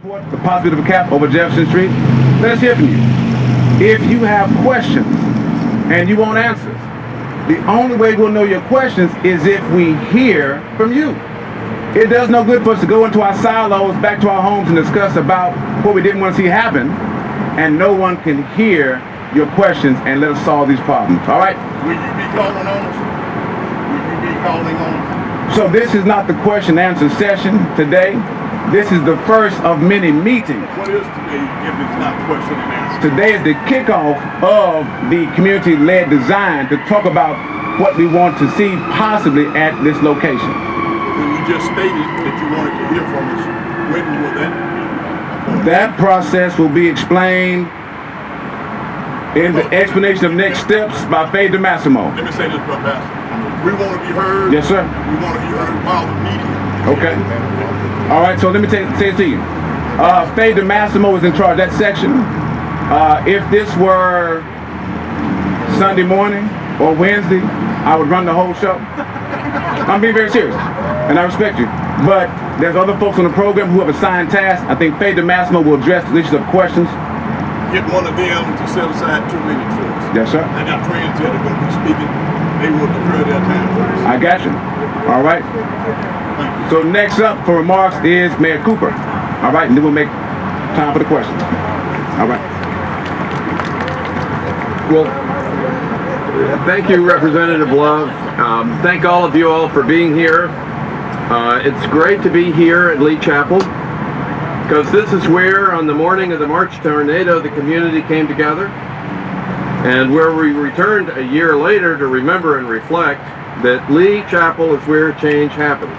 support the possibility of a cap over Jefferson Street? Let us hear from you. If you have questions and you want answers, the only way we'll know your questions is if we hear from you. It does no good for us to go into our silos, back to our homes, and discuss about what we didn't want to see happen, and no one can hear your questions and let us solve these problems. All right? Will you be calling on us? Will you be calling on us? So this is not the question and answer session today. This is the first of many meetings. What is today if it's not question and answer? Today is the kickoff of the community-led design to talk about what we want to see possibly at this location. And you just stated that you wanted to hear from us. When will that be? That process will be explained in the explanation of next steps by Faye DeMassimo. Let me say this, Brother Pastor. We want to be heard. Yes, sir. We want to be heard while the meeting. Okay. All right, so let me say it to you. Faye DeMassimo is in charge of that section. If this were Sunday morning or Wednesday, I would run the whole show. I'm being very serious, and I respect you. But there's other folks on the program who have assigned tasks. I think Faye DeMassimo will address the issues of questions. Get one of them to set aside 2 minutes for us. Yes, sir. I got friends that are going to be speaking. They will defer their time for us. I got you. All right. So next up for remarks is Mayor Cooper. All right, and then we'll make time for the questions. All right. Well, thank you, Representative Love. Thank all of you all for being here. It's great to be here at Lee Chapel, because this is where, on the morning of the March tornado, the community came together, and where we returned a year later to remember and reflect that Lee Chapel is where change happens.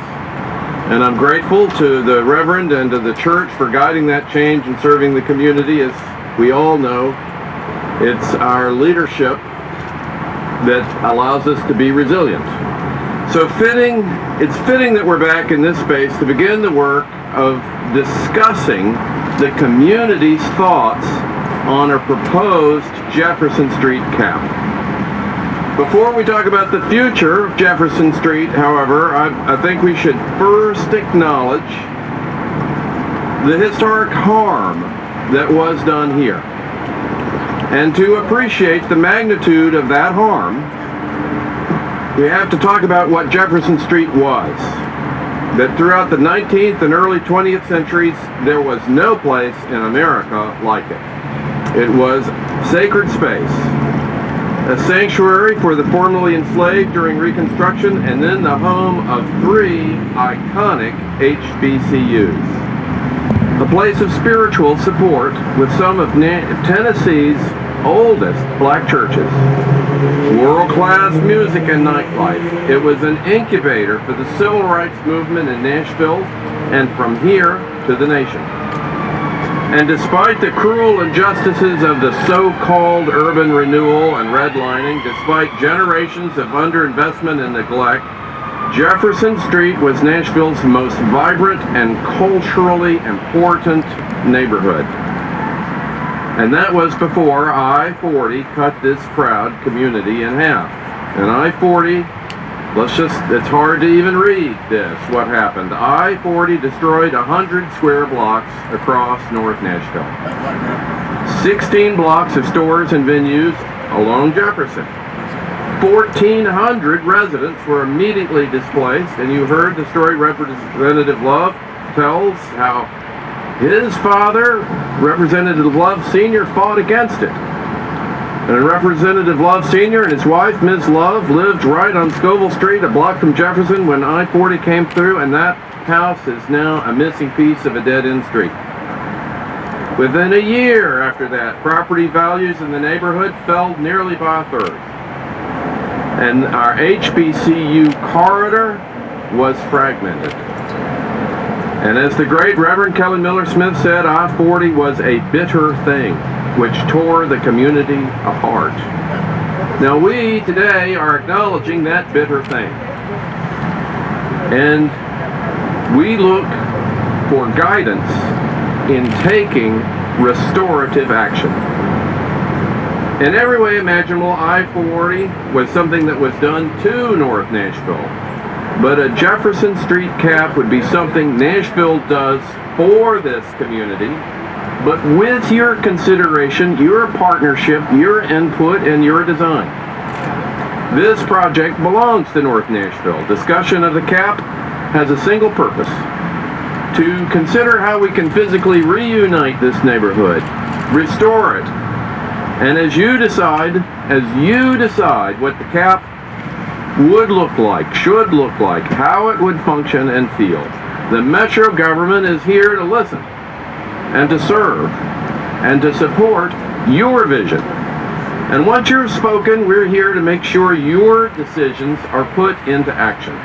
And I'm grateful to the Reverend and to the church for guiding that change and serving the community. As we all know, it's our leadership that allows us to be resilient. So it's fitting that we're back in this space to begin the work of discussing the community's thoughts on a proposed Jefferson Street cap. Before we talk about the future of Jefferson Street, however, I think we should first acknowledge the historic harm that was done here. And to appreciate the magnitude of that harm, we have to talk about what Jefferson Street was. That throughout the 19th and early 20th centuries, there was no place in America like it. It was sacred space, a sanctuary for the formerly enslaved during Reconstruction, and then the home of 3 iconic HBCUs. A place of spiritual support with some of Tennessee's oldest black churches. World-class music and nightlife. It was an incubator for the civil rights movement in Nashville, and from here to the nation. And despite the cruel injustices of the so-called urban renewal and redlining, despite generations of underinvestment and neglect, Jefferson Street was Nashville's most vibrant and culturally important neighborhood. And that was before I-40 cut this proud community in half. And I-40, it's hard to even read this, what happened. I-40 destroyed 100 square blocks across North Nashville. 16 blocks of stores and venues along Jefferson. 1,400 residents were immediately displaced, and you heard the story Representative Love tells how his father, Representative Love Sr., fought against it. And Representative Love Sr. and his wife, Ms. Love, lived right on Scoville Street, a block from Jefferson, when I-40 came through, and that house is now a missing piece of a dead-end street. Within a year after that, property values in the neighborhood fell nearly by a third. And our HBCU corridor was fragmented. And as the great Reverend Kelly Miller Smith said, I-40 was a bitter thing, which tore the community apart. Now we today are acknowledging that bitter thing. And we look for guidance in taking restorative action. In every way imaginable, I-40 was something that was done to North Nashville. But a Jefferson Street cap would be something Nashville does for this community, but with your consideration, your partnership, your input, and your design. This project belongs to North Nashville. Discussion of the CAP has a single purpose: to consider how we can physically reunite this neighborhood, restore it, and as you decide what the CAP would look like, should look like, how it would function and feel, the Metro government is here to listen and to serve and to support your vision. And once you're spoken, we're here to make sure your decisions are put into action.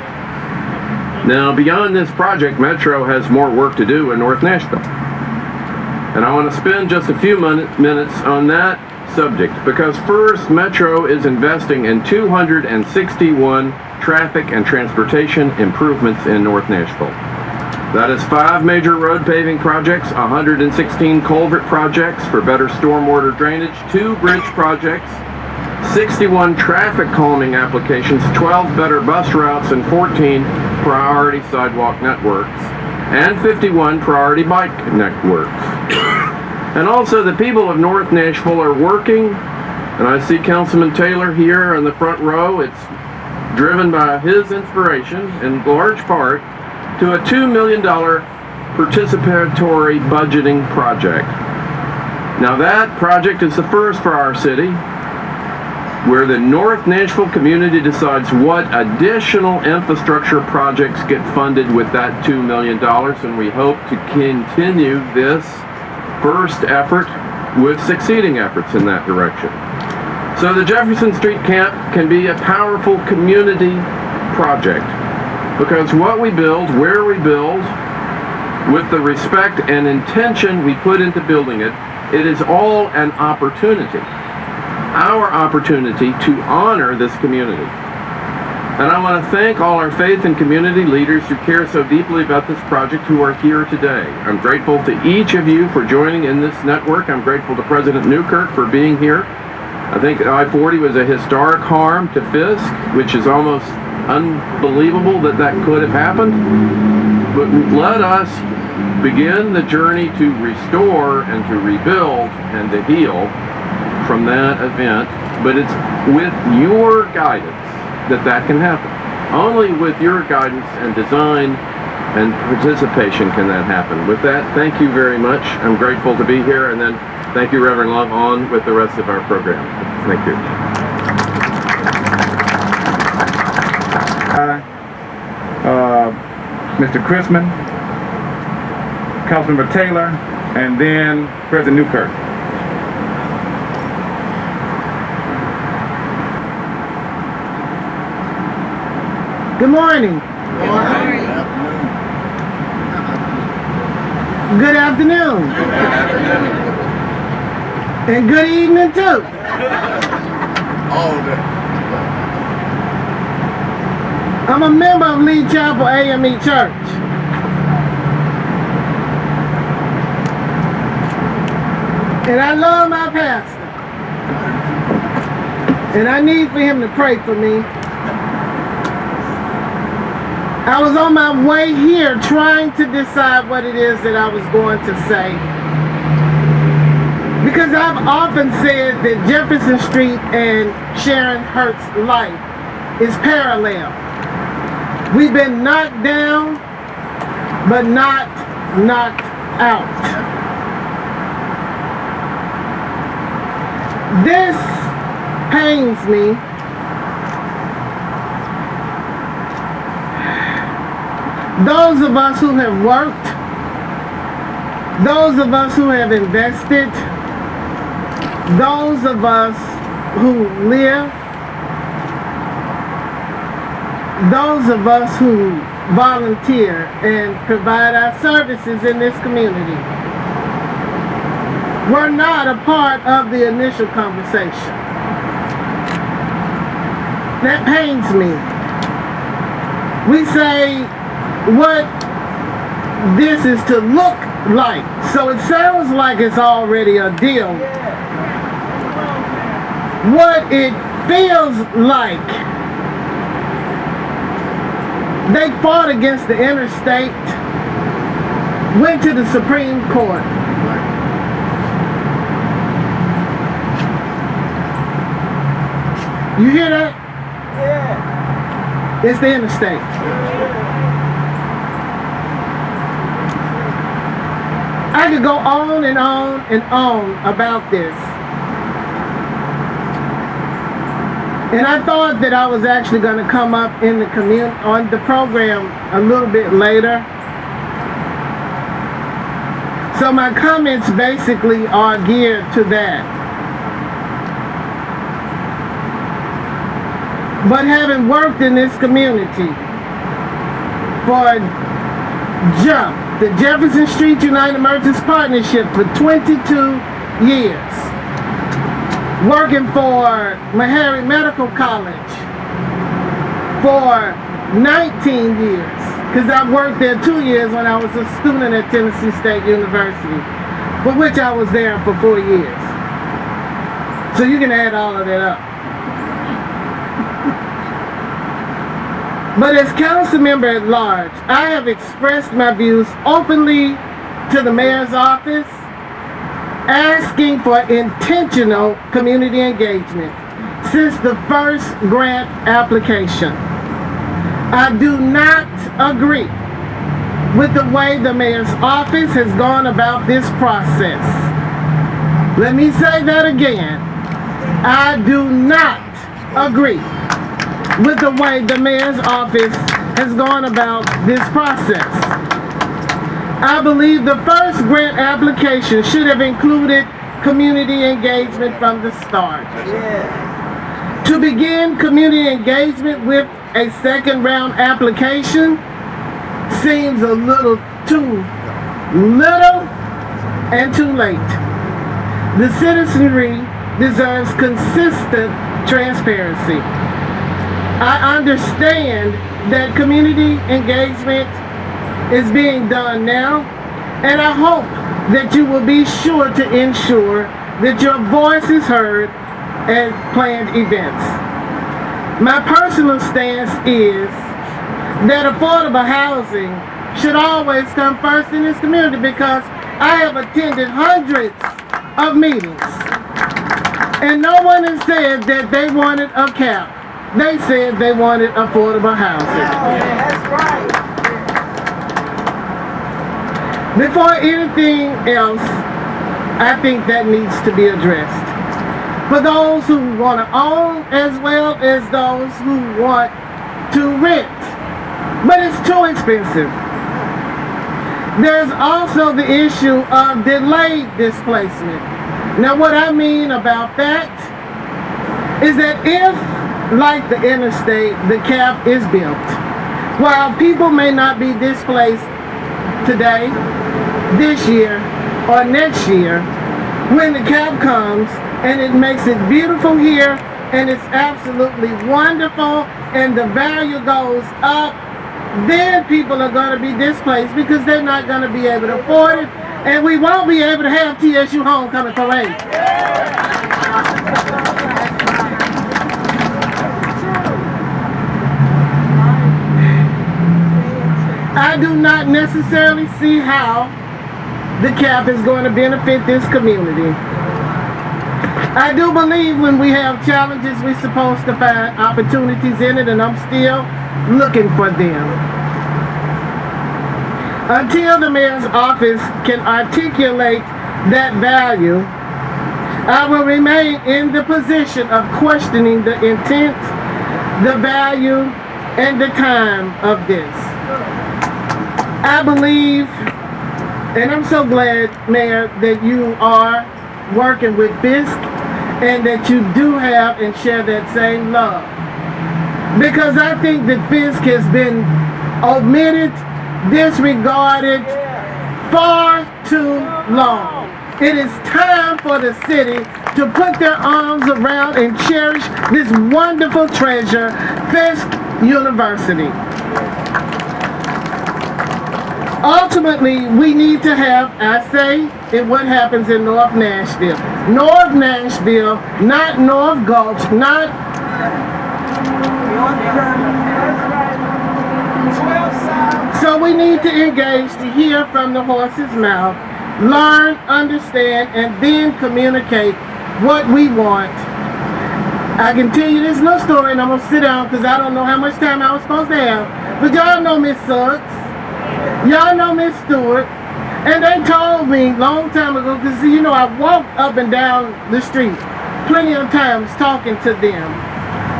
Now, beyond this project, Metro has more work to do in North Nashville. And I want to spend just a few minutes on that subject, because first, Metro is investing in 261 traffic and transportation improvements in North Nashville. That is 5 major road paving projects, 116 culvert projects for better stormwater drainage, 2 bridge projects, 61 traffic calming applications, 12 better bus routes, and 14 priority sidewalk networks, and 51 priority bike networks. And also, the people of North Nashville are working, and I see Councilman Taylor here in the front row. It's driven by his inspiration, in large part, to a $2 million participatory budgeting project. Now, that project is the first for our city, where the North Nashville community decides what additional infrastructure projects get funded with that $2 million, and we hope to continue this first effort with succeeding efforts in that direction. So the Jefferson Street Camp can be a powerful community project, because what we build, where we build, with the respect and intention we put into building it, it is all an opportunity. Our opportunity to honor this community. And I want to thank all our faith and community leaders who care so deeply about this project, who are here today. I'm grateful to each of you for joining in this network. I'm grateful to President Newkirk for being here. I think I-40 was a historic harm to Fisk, which is almost unbelievable that that could have happened. But let us begin the journey to restore and to rebuild and to heal from that event. But it's with your guidance that can happen. Only with your guidance and design and participation can that happen. With that, thank you very much. I'm grateful to be here, and then thank you, Reverend Love. On with the rest of our program. Thank you. Mr. Chrisman, Councilmember Taylor, and then President Newkirk. Good morning. Good afternoon. And good evening too. All day. I'm a member of Lee Chapel AME Church. And I love my pastor. And I need for him to pray for me. I was on my way here trying to decide what it is that I was going to say. Because I've often said that Jefferson Street and Sharon Hurt's life is parallel. We've been knocked down, but not knocked out. This pains me. Those of us who have worked, those of us who have invested, those of us who live, those of us who volunteer and provide our services in this community, we're not a part of the initial conversation. That pains me. We say what this is to look like. So it sounds like it's already a deal. What it feels like. They fought against the interstate. went to the Supreme Court. You hear that? Yeah. It's the interstate. I could go on and on and on about this. And I thought that I was actually going to come up in the on the program a little bit later. So my comments basically are geared to that. But having worked in this community for JUMP, the Jefferson Street United Merchants Partnership, for 22 years, working for Meharry Medical College for 19 years, because I worked there 2 years when I was a student at Tennessee State University, for which I was there for 4 years. So you can add all of that up. But as council member at large, I have expressed my views openly to the mayor's office, asking for intentional community engagement since the first grant application. I do not agree with the way the mayor's office has gone about this process. Let me say that again. I do not agree with the way the mayor's office has gone about this process. I believe the first grant application should have included community engagement from the start. Yeah. To begin community engagement with a second round application seems a little too little and too late. The citizenry deserves consistent transparency. I understand that community engagement is being done now, and I hope that you will be sure to ensure that your voice is heard at planned events. My personal stance is that affordable housing should always come first in this community, because I have attended hundreds of meetings, and no one has said that they wanted a cap. They said they wanted affordable housing. That's right. Before anything else, I think that needs to be addressed. For those who want to own as well as those who want to rent. But it's too expensive. There's also the issue of delayed displacement. Now what I mean about that is that if, like the interstate, the cap is built, while people may not be displaced today, this year, or next year, when the cap comes and it makes it beautiful here and it's absolutely wonderful and the value goes up, then people are going to be displaced because they're not going to be able to afford it, and we won't be able to have TSU Homecoming Parade. I do not necessarily see how the cap is going to benefit this community. I do believe when we have challenges, we're supposed to find opportunities in it, and I'm still looking for them. Until the mayor's office can articulate that value, I will remain in the position of questioning the intent, the value, and the time of this. I believe, and I'm so glad, Mayor, that you are working with Fisk and that you do have and share that same love. Because I think that Fisk has been omitted, disregarded far too long. It is time for the city to put their arms around and cherish this wonderful treasure, Fisk University. Ultimately, we need to have, I say, what happens in North Nashville. North Nashville, not North Gulch, not... So we we need to engage to hear from the horse's mouth, learn, understand, and then communicate what we want. I can tell you this little story, and I'm gonna sit down because I don't know how much time I was supposed to have. But y'all know Miss Suggs. Y'all know Miss Stewart. And they told me long time ago, because you know I walked up and down the street plenty of times talking to them.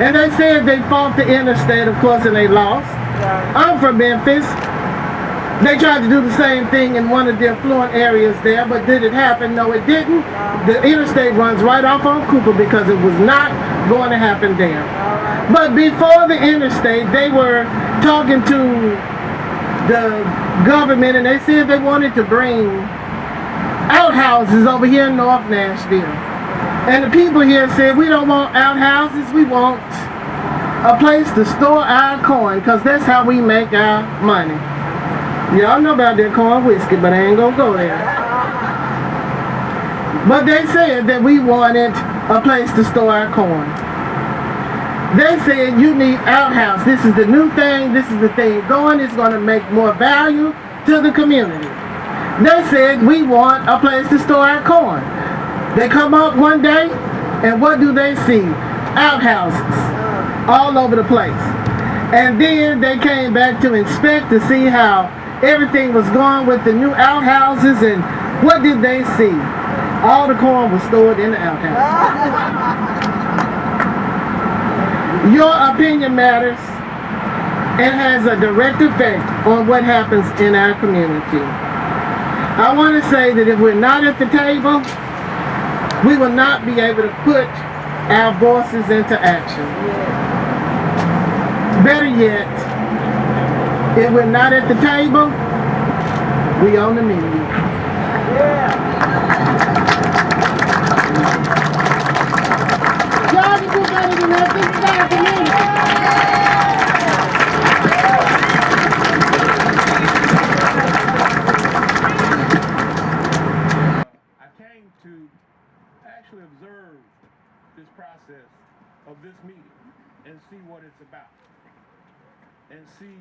And they said they fought the interstate, of course, and they lost. I'm from Memphis. They tried to do the same thing in one of the affluent areas there, but did it happen? No, it didn't. The interstate runs right off on Cooper because it was not going to happen there. But before the interstate, they were talking to the government, and they said they wanted to bring outhouses over here in North Nashville. And the people here said, we don't want outhouses, we want a place to store our corn, because that's how we make our money. Y'all know about that corn whiskey, but I ain't gonna go there. But they said that we wanted a place to store our corn. They said you need outhouse. This is the new thing. This is the thing going. It's going to make more value to the community. They said we want a place to store our corn. They come up one day, and what do they see? Outhouses all over the place. And then they came back to inspect to see how everything was going with the new outhouses, and what did they see? All the corn was stored in the outhouse. Your opinion matters and has a direct effect on what happens in our community. I want to say that if we're not at the table, we will not be able to put our voices into action. Better yet, if we're not at the table, we on the menu. Y'all can do better than that. This is our community. I came to actually observe this process of this meeting and see what it's about and see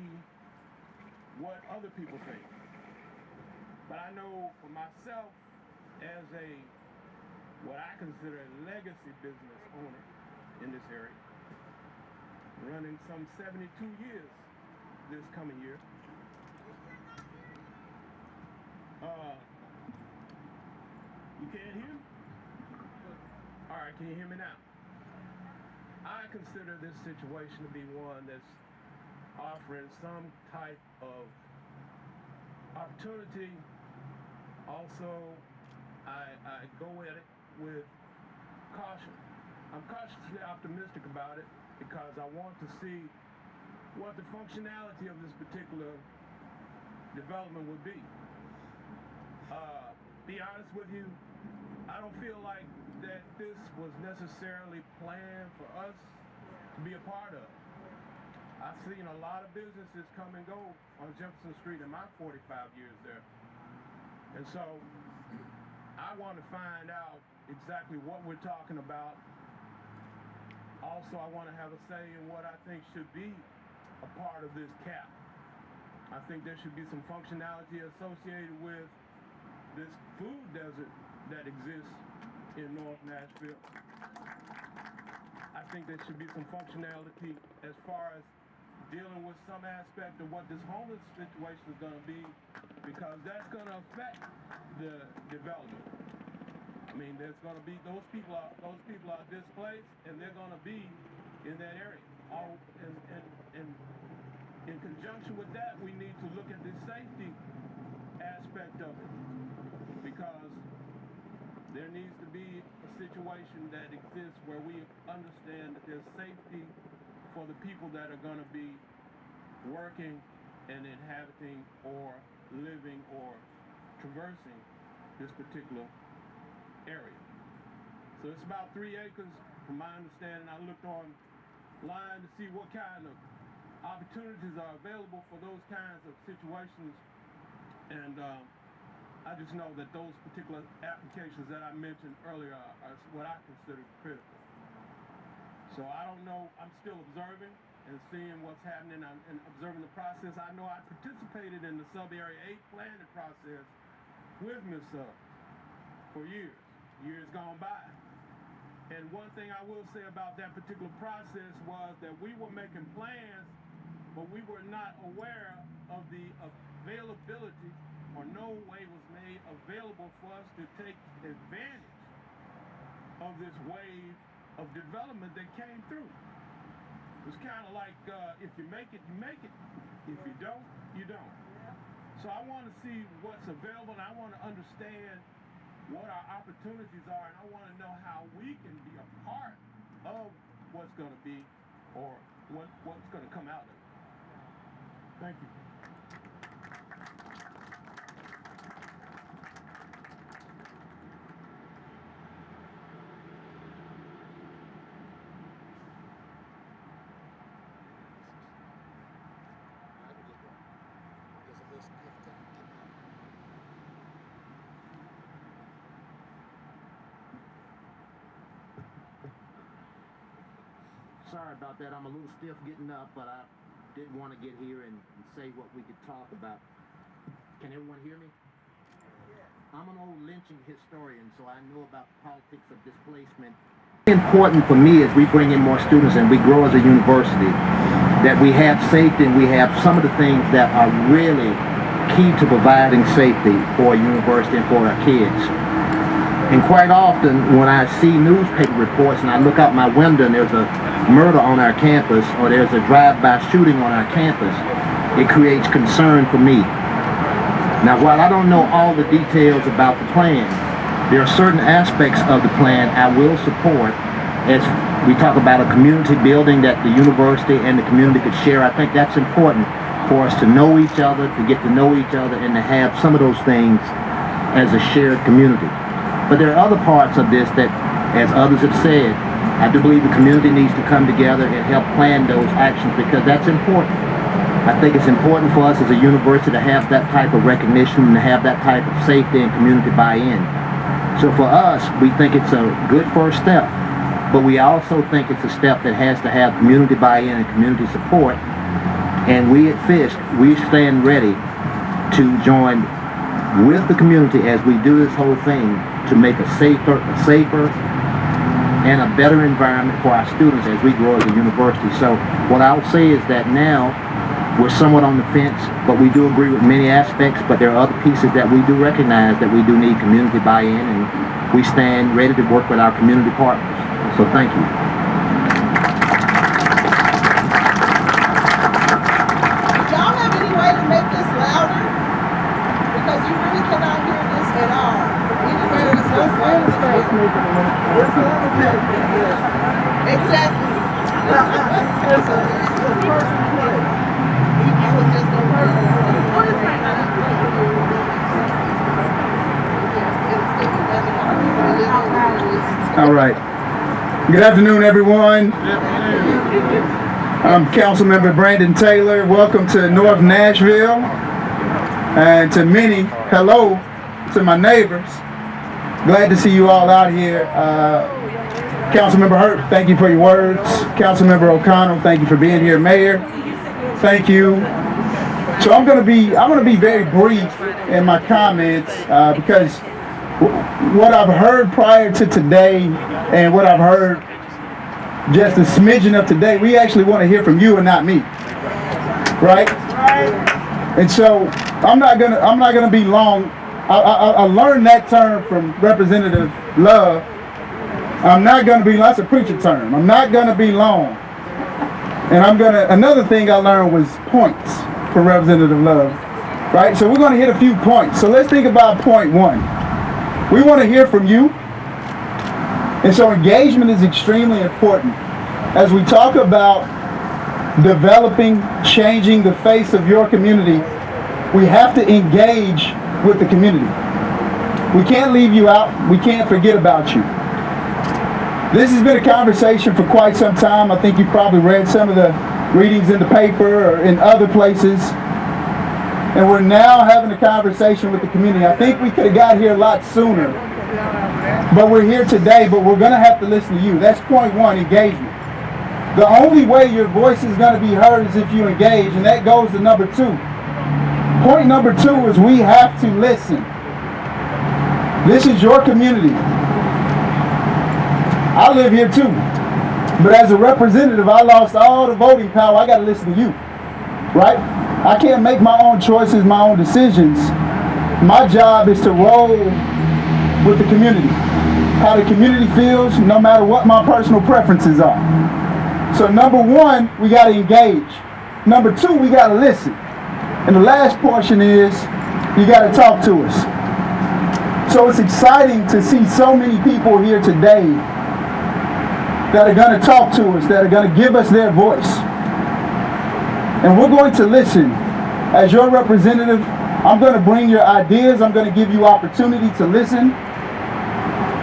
what other people think. But I know for myself, as what I consider a legacy business owner in this area, running some 72 years this coming year. You can't hear me? All right, can you hear me now? I consider this situation to be one that's offering some type of opportunity. Also, I go at it with caution. I'm cautiously optimistic about it because I want to see what the functionality of this particular development would be. Be honest with you, I don't feel like that this was necessarily planned for us to be a part of. I've seen a lot of businesses come and go on Jefferson Street in my 45 years there. And so I want to find out exactly what we're talking about. Also, I want to have a say in what I think should be a part of this cap. I think there should be some functionality associated with this food desert that exists in North Nashville. I think there should be some functionality as far as dealing with some aspect of what this homeless situation is going to be, because that's going to affect the development. I mean, there's going to be those people are displaced, and they're going to be in that area. In conjunction with that, we need to look at the safety aspect of it, because there needs to be a situation that exists where we understand that there's safety for the people that are going to be working and inhabiting or living or traversing this particular area. So it's about 3 acres, from my understanding. I looked online to see what kind of opportunities are available for those kinds of situations, and I just know that those particular applications that I mentioned earlier are what I consider critical. So I don't know, I'm still observing and seeing what's happening and observing the process. I know I participated in the Sub-Area 8 planning process with Ms. Sub for years gone by. And one thing I will say about that particular process was that we were making plans, but we were not aware of the availability, or no way was made available for us to take advantage of this wave of development that came through. It was kind of like, if you make it, you make it. If you don't, you don't. So I want to see what's available, and I want to understand what our opportunities are, and I want to know how we can be a part of what's going to be, or what's going to come out of it. Thank you. Sorry about that. I'm a little stiff getting up, but I did want to get here and say what we could talk about. Can everyone hear me? I'm an old lynching historian, so I know about the politics of displacement. It's important for me as we bring in more students and we grow as a university that we have safety, and we have some of the things that are really key to providing safety for a university and for our kids. And quite often when I see newspaper reports and I look out my window and there's a murder on our campus, or there's a drive-by shooting on our campus, it creates concern for me. Now, while I don't know all the details about the plan, there are certain aspects of the plan I will support. As we talk about a community building that the university and the community could share, I think that's important for us to know each other, to get to know each other, and to have some of those things as a shared community. But there are other parts of this that, as others have said, I do believe the community needs to come together and help plan those actions, because that's important. I think it's important for us as a university to have that type of recognition and to have that type of safety and community buy-in. So for us, we think it's a good first step, but we also think it's a step that has to have community buy-in and community support. And we at FISC, we stand ready to join with the community as we do this whole thing to make a safer and a better environment for our students as we grow as a university. So what I'll say is that now we're somewhat on the fence, but we do agree with many aspects, but there are other pieces that we do recognize that we do need community buy-in, and we stand ready to work with our community partners. So thank you. Do y'all have any way to make this louder? Because you really cannot hear this at all. Exactly. All right. Good afternoon, everyone. I'm Councilmember Brandon Taylor. Welcome to North Nashville. And to many, hello to my neighbors. Glad to see you all out here. Councilmember Hurt, thank you for your words. Councilmember O'Connell, thank you for being here. Mayor, thank you. So I'm gonna be very brief in my comments because what I've heard prior to today and what I've heard just a smidgen of today, we actually want to hear from you and not me, right? And so I'm not gonna be long. I learned that term from Representative Love. I'm not gonna be, that's a preacher term. I'm not gonna be long. And another thing I learned was points from Representative Love, right? So we're gonna hit a few points. So let's think about point one. We wanna hear from you. And so engagement is extremely important. As we talk about developing, changing the face of your community, we have to engage with the community. We can't leave you out. We can't forget about you. This has been a conversation for quite some time. I think you probably read some of the readings in the paper or in other places. And we're now having a conversation with the community. I think we could have got here a lot sooner. But we're here today, but we're going to have to listen to you. That's point one, engagement. The only way your voice is going to be heard is if you engage, and that goes to number 2. Point number 2 is we have to listen. This is your community. I live here too. But as a representative, I lost all the voting power. I got to listen to you. Right? I can't make my own choices, my own decisions. My job is to roll with the community. How the community feels, no matter what my personal preferences are. So number 1, we got to engage. Number 2, we got to listen. And the last portion is, you got to talk to us. So it's exciting to see so many people here today that are going to talk to us, that are going to give us their voice. And we're going to listen. As your representative, I'm going to bring your ideas. I'm going to give you opportunity to listen.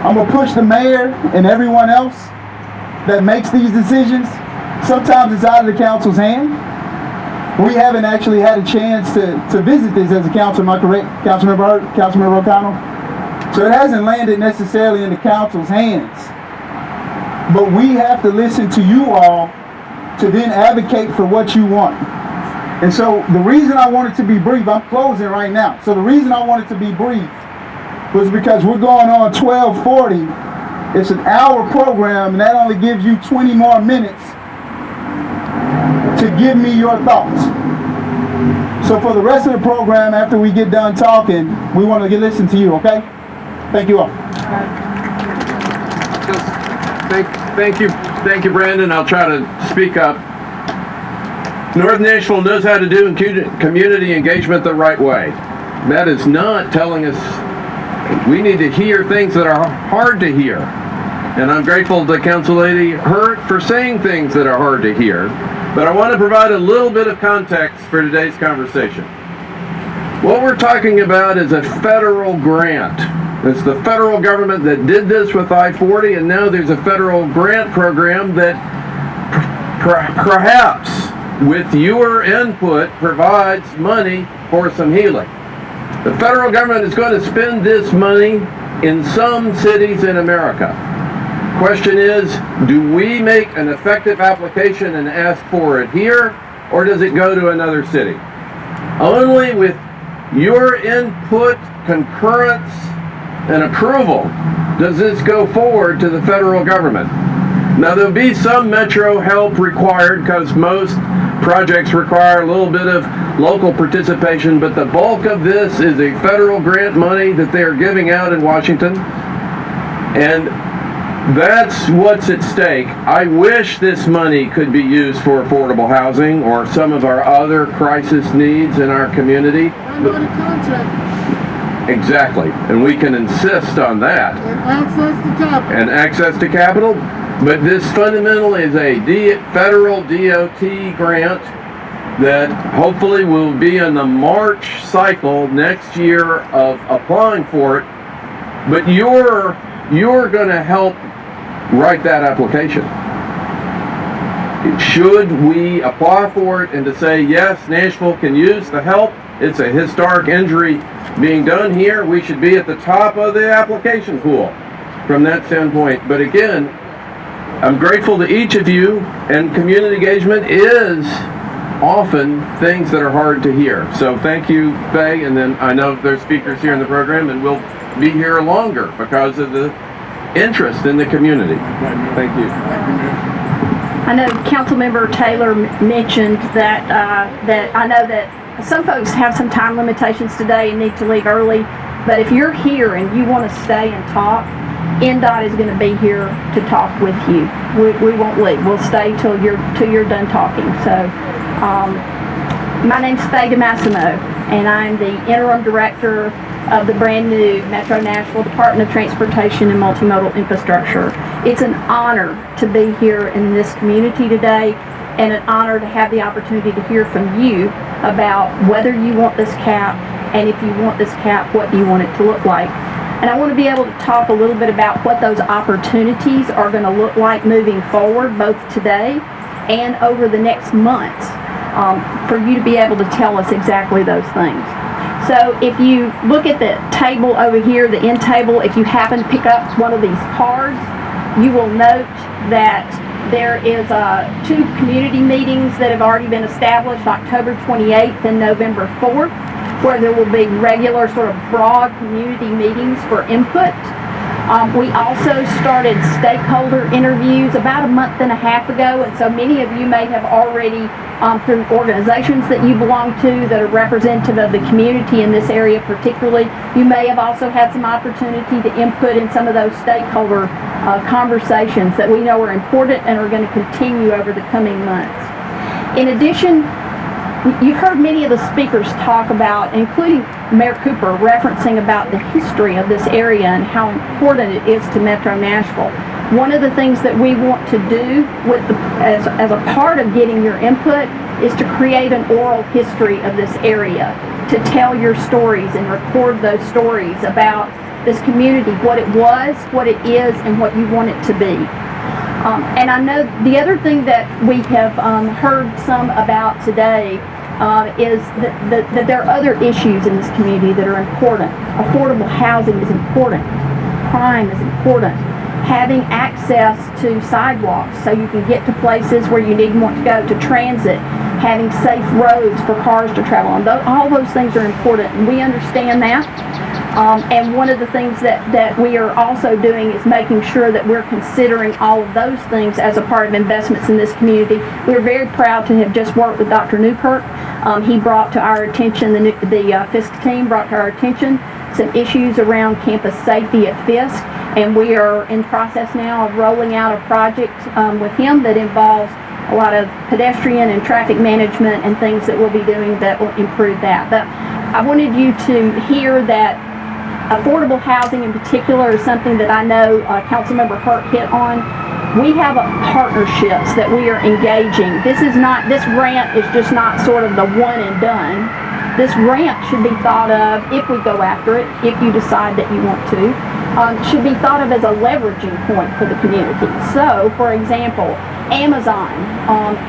I'm going to push the mayor and everyone else that makes these decisions. Sometimes it's out of the council's hand. We haven't actually had a chance to visit this as a council. Am I correct, Councilmember O'Connell? So it hasn't landed necessarily in the council's hands. But we have to listen to you all to then advocate for what you want. And so the reason I wanted to be brief, I'm closing right now. So the reason I wanted to be brief was because we're going on 12:40. It's an hour program, and that only gives you 20 more minutes to give me your thoughts. So for the rest of the program, after we get done talking, we want to listen to you, okay? Thank you all. Thank you, Brandon. I'll try to speak up. North Nashville knows how to do community engagement the right way. That is not telling us we need to hear things that are hard to hear. And I'm grateful to Council Lady Hurt for saying things that are hard to hear. But I want to provide a little bit of context for today's conversation. What we're talking about is a federal grant. It's the federal government that did this with I-40, and now there's a federal grant program that perhaps, with your input, provides money for some healing. The federal government is going to spend this money in some cities in America. Question is, do we make an effective application and ask for it here, or does it go to another city? Only with your input, concurrence, and approval does this go forward to the federal government. Now there'll be some metro help required because most projects require a little bit of local participation, but the bulk of this is a federal grant money that they are giving out in Washington, and that's what's at stake. I wish this money could be used for affordable housing or some of our other crisis needs in our community. Exactly, and we can insist on that. And access to capital. But this fundamentally is a federal DOT grant that hopefully will be in the March cycle next year of applying for it. But you're going to help write that application. Should we apply for it and to say, yes, Nashville can use the help, it's a historic injury being done here, we should be at the top of the application pool from that standpoint. But again, I'm grateful to each of you, and community engagement is often things that are hard to hear. So thank you, Faye, and then I know there's speakers here in the program, and we'll be here longer because of the interest in the community. Thank you. I know Councilmember Taylor mentioned that I know that some folks have some time limitations today and need to leave early, but if you're here and you want to stay and talk, NDOT is going to be here to talk with you. We won't leave. We'll stay till you're done talking. So, my name's Faye DeMassimo, and I'm the interim director of the brand new Metro Nashville Department of Transportation and Multimodal Infrastructure. It's an honor to be here in this community today, and an honor to have the opportunity to hear from you about whether you want this cap, and if you want this cap, what do you want it to look like. And I want to be able to talk a little bit about what those opportunities are going to look like moving forward, both today and over the next months, for you to be able to tell us exactly those things. So if you look at the table over here, the end table, if you happen to pick up one of these cards, you will note that There is 2 community meetings that have already been established, October 28th and November 4th, where there will be regular sort of broad community meetings for input. We also started stakeholder interviews about a month and a half ago, and so many of you may have already, through organizations that you belong to that are representative of the community in this area particularly, you may have also had some opportunity to input in some of those stakeholder conversations that we know are important and are going to continue over the coming months. In addition, you've heard many of the speakers talk about, including Mayor Cooper, referencing about the history of this area and how important it is to Metro Nashville. One of the things that we want to do with as a part of getting your input is to create an oral history of this area, to tell your stories and record those stories about this community, what it was, what it is, and what you want it to be. And I know the other thing that we have heard some about today is that there are other issues in this community that are important. Affordable housing is important. Crime is important. Having access to sidewalks so you can get to places where you need and want to go, to transit, having safe roads for cars to travel on. All those things are important, and we understand that. And one of the things that we are also doing is making sure that we're considering all of those things as a part of investments in this community. We're very proud to have just worked with Dr. Newkirk. He brought to our attention, the Fisk team brought to our attention some issues around campus safety at Fisk, and we are in process now of rolling out a project with him that involves a lot of pedestrian and traffic management and things that we'll be doing that will improve that. But I wanted you to hear that affordable housing in particular is something that I know Councilmember Hurt hit on. We have partnerships that we are engaging. This grant is just not sort of the one and done. This grant should be thought of, if we go after it, if you decide that you want to, should be thought of as a leveraging point for the community. So, for example, Amazon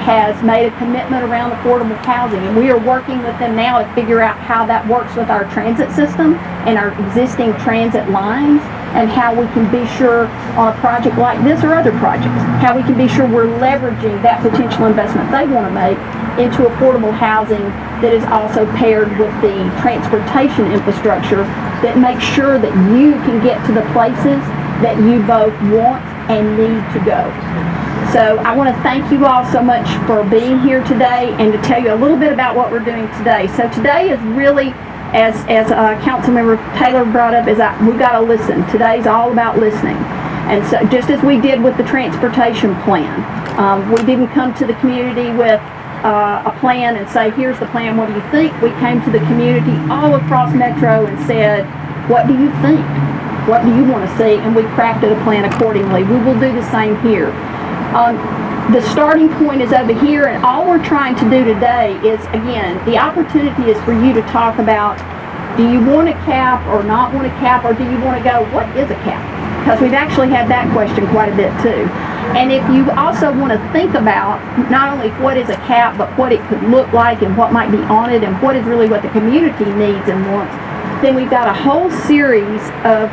has made a commitment around affordable housing, and we are working with them now to figure out how that works with our transit system and our existing transit lines, and how we can be sure on a project like this or other projects, how we can be sure we're leveraging that potential investment they want to make into affordable housing that is also paired with the transportation infrastructure that makes sure that you can get to the places that you both want and need to go. So I want to thank you all so much for being here today and to tell you a little bit about what we're doing today. So today is really, as Councilmember Taylor brought up, is that we got to listen. Today's all about listening. And so just as we did with the transportation plan, we didn't come to the community with a plan and say, here's the plan, what do you think? We came to the community all across Metro and said, what do you think? What do you want to see? And we crafted a plan accordingly. We will do the same here. The starting point is over here, and all we're trying to do today is, again, the opportunity is for you to talk about, do you want a cap or not want a cap, or do you want to go, what is a cap? Because we've actually had that question quite a bit too. And if you also want to think about not only what is a cap, but what it could look like and what might be on it and what is really what the community needs and wants, then we've got a whole series of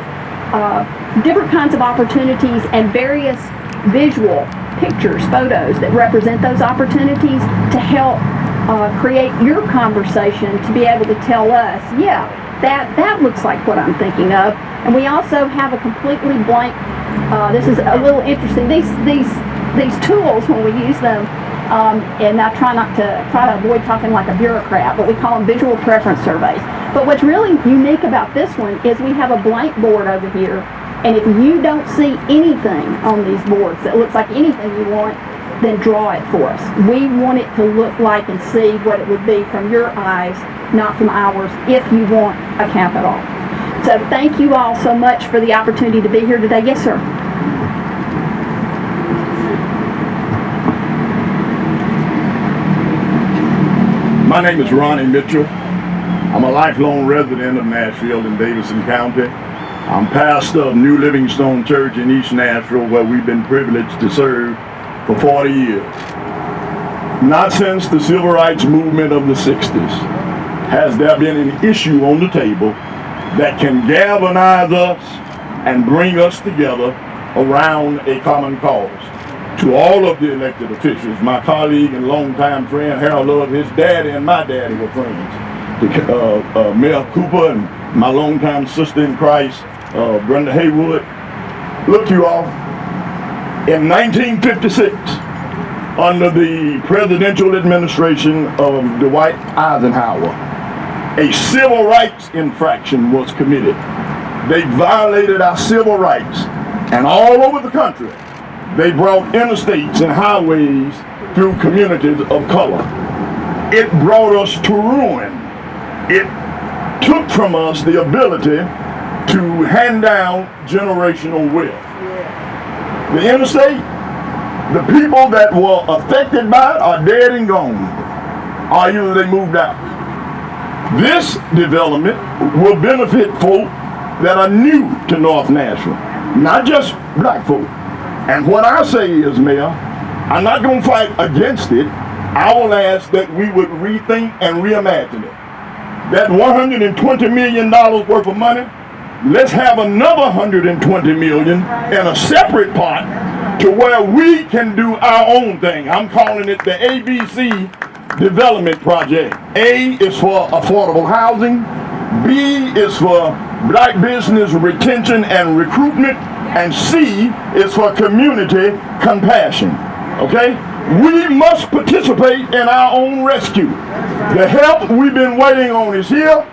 different kinds of opportunities and various visual pictures, photos that represent those opportunities to help create your conversation, to be able to tell us, yeah, that looks like what I'm thinking of. And we also have a completely blank, this is a little interesting, these tools, when we use them, and I try to avoid talking like a bureaucrat, but we call them visual preference surveys. But what's really unique about this one is we have a blank board over here, and if you don't see anything on these boards that looks like anything you want, then draw it for us. We want it to look like and see what it would be from your eyes, not from ours, if you want a cap at all. So thank you all so much for the opportunity to be here today. Yes, sir. My name is Ronnie Mitchell. I'm a lifelong resident of Nashville in Davidson County. I'm pastor of New Livingstone Church in East Nashville, where we've been privileged to serve for 40 years. Not since the civil rights movement of the 60s has there been an issue on the table that can galvanize us and bring us together around a common cause. to all of the elected officials. My colleague and longtime friend Harold Love, his daddy and my daddy were friends. Mayor Cooper and my longtime sister in Christ, Brenda Haywood. Look, you all, in 1956, under the presidential administration of Dwight Eisenhower, a civil rights infraction was committed. They violated our civil rights, and all over the country, they brought interstates and highways through communities of color. It brought us to ruin. It took from us the ability to hand down generational wealth. The interstate, the people that were affected by it are dead and gone, or either they moved out. This development will benefit folk that are new to North Nashville, not just black folk. And what I say is, Mayor, I'm not going to fight against it. I will ask that we would rethink and reimagine it. That $120 million worth of money, let's have another $120 million in a separate pot to where we can do our own thing. I'm calling it the ABC Development Project. A is for affordable housing. B is for black business retention and recruitment. And C is for community compassion. Okay? We must participate in our own rescue. The help we've been waiting on is here.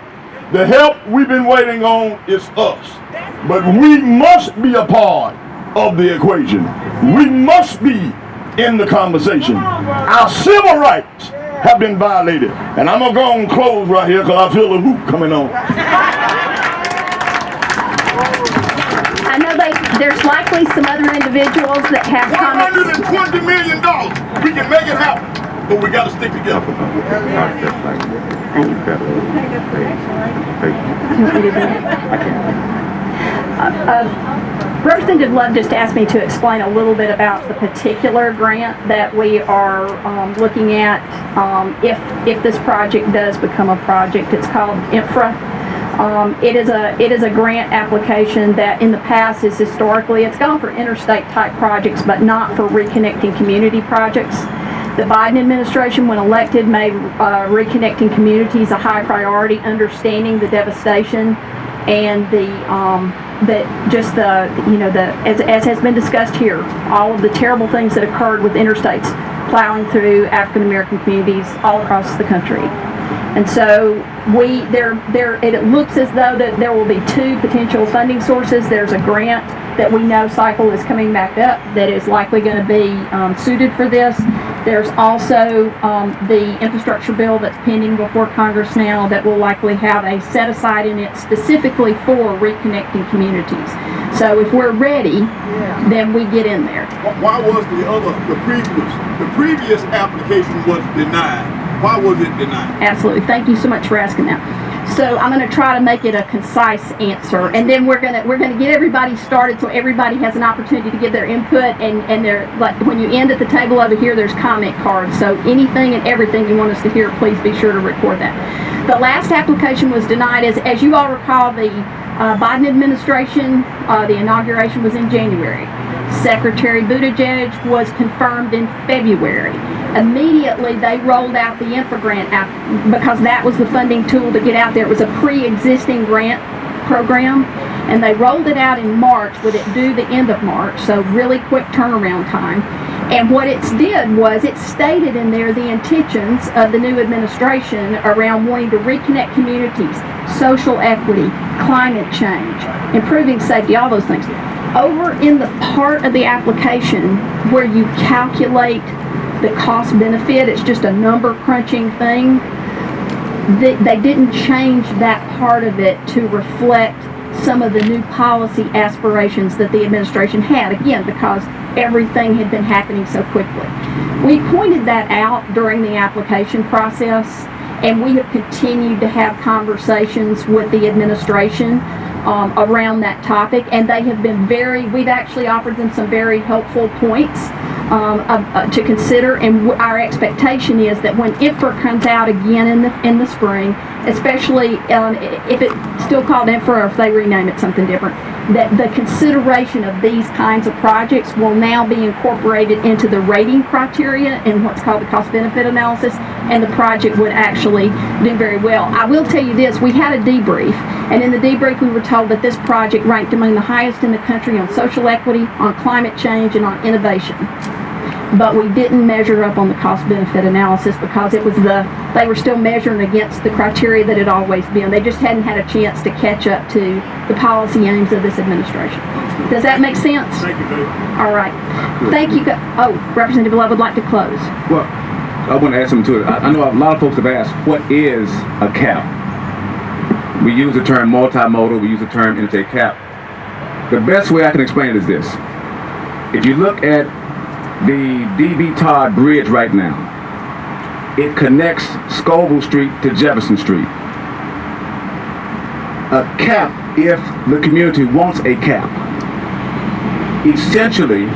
The help we've been waiting on is us. But we must be a part of the equation. We must be in the conversation. Our civil rights have been violated. And I'm going to go and close right here because I feel the hoop coming on. I know there's likely some other individuals that have comments. $120 million. We can make it happen. But we got to stick together. Representative Love just asked me to explain a little bit about the particular grant that we are looking at if this project does become a project. It's called INFRA. It is a grant application that in the past is historically, it's gone for interstate type projects, but not for reconnecting community projects. The Biden administration, when elected, made reconnecting communities a high priority, understanding the devastation and as has been discussed here, all of the terrible things that occurred with interstates plowing through African American communities all across the country. And so it looks as though that there will be two potential funding sources. There's a grant that we know cycle is coming back up that is likely going to be suited for this. There's also the infrastructure bill that's pending before Congress now that will likely have a set aside in it specifically for reconnecting communities. So if we're ready, then we get in there. Why was the previous application was denied? Why was it denied? Absolutely. Thank you so much for asking that. So I'm going to try to make it a concise answer, and then we're going to get everybody started so everybody has an opportunity to give their input. And they're like when you end at the table over here, there's comment cards. So anything and everything you want us to hear, please be sure to record that. The last application was denied, as you all recall, the Biden administration. The inauguration was in January. Secretary Buttigieg was confirmed in February. Immediately they rolled out the INFRA grant because that was the funding tool to get out there. It was a pre-existing grant program, and they rolled it out in March with it due the end of March, so really quick turnaround time. And what it did was it stated in there the intentions of the new administration around wanting to reconnect communities, social equity, climate change, improving safety, all those things. Over in the part of the application where you calculate the cost benefit, it's just a number crunching thing. They didn't change that part of it to reflect some of the new policy aspirations that the administration had, again, because everything had been happening so quickly. We pointed that out during the application process, and we have continued to have conversations with the administration around that topic, and they have been we've actually offered them some very helpful points to consider, and our expectation is that when INFRA comes out again in the spring, especially if it still called infra, or if they rename it something different, that the consideration of these kinds of projects will now be incorporated into the rating criteria in what's called the cost-benefit analysis, and the project would actually do very well. I will tell you this, we had a debrief, and in the debrief we were told that this project ranked among the highest in the country on social equity, on climate change, and on innovation. But we didn't measure up on the cost-benefit analysis because they were still measuring against the criteria that had always been. They just hadn't had a chance to catch up to the policy aims of this administration. Does that make sense? Thank you, baby. All right. Thank you. Oh, Representative Love would like to close. Well, I want to add something to it. I know a lot of folks have asked, what is a cap? We use the term multimodal, we use the term interstate cap. The best way I can explain it is this. If you look at the D.B. Todd Bridge right now, it connects Scoville Street to Jefferson Street. A cap, if the community wants a cap, essentially